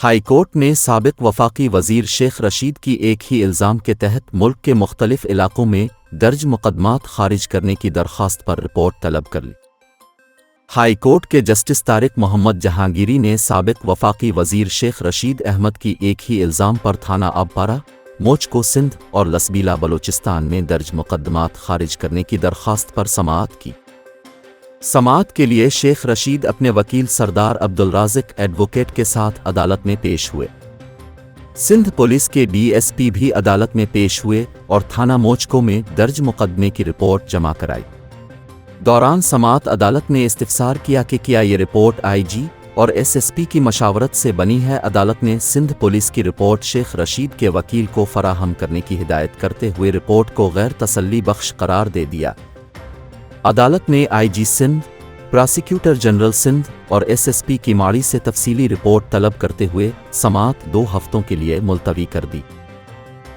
High court ने साबिक वफाकी वजीर शेख रशीद की एक ही इल्ज़ाम के तहत मुल्क के मुख्तलिफ इलाकों में दर्ज मुकदमात खारिज करने की दरख्वास्त पर रिपोर्ट तलब कर ली। हाई कोर्ट के जस्टिस तारिक मोहम्मद जहांगीरी ने साबिक वफाकी वजीर शेख रशीद अहमद की एक ही इल्ज़ाम पर थाना अबपारा, मोचको सिंध और लसबीला बलोचिस्तान में दर्ज मुकदमात खारिज करने की दरख्वास्त पर समाअत की। समाअत के लिए शेख रशीद अपने वकील सरदार अब्दुल राज़िक एडवोकेट के साथ अदालत में पेश हुए। सिंध पुलिस के डीएसपी भी अदालत में पेश हुए और थाना मोचको में दर्ज मुकदमे की रिपोर्ट जमा कराई। दौरान समाअत अदालत ने इस्तिफसार किया कि क्या ये रिपोर्ट आईजी और एसएसपी की मशावरत से बनी है। अदालत ने सिंध पुलिस की रिपोर्ट शेख रशीद के वकील को फराहम करने की हिदायत करते हुए रिपोर्ट को गैर तसल्ली बख्श करार दे दिया। अदालत ने IG Sindh, prosecutor general Sindh और एसएसपी की माड़ी से तफसीली रिपोर्ट तलब करते हुए समाअत 2 हफ्तों के लिए मुलतवी कर दी।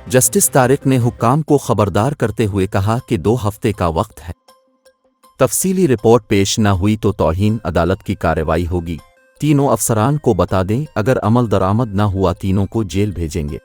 जस्टिस तारिक ने हुक्काम को खबरदार करते हुए कहा कि 2 हफ्ते का वक्त है, तफसीली रिपोर्ट पेश न हुई तो तौहीन अदालत की कार्रवाई होगी। तीनों अफसरान को बता दें, अगर अमल दरामद न हुआ तीनों को जेल भेजेंगे।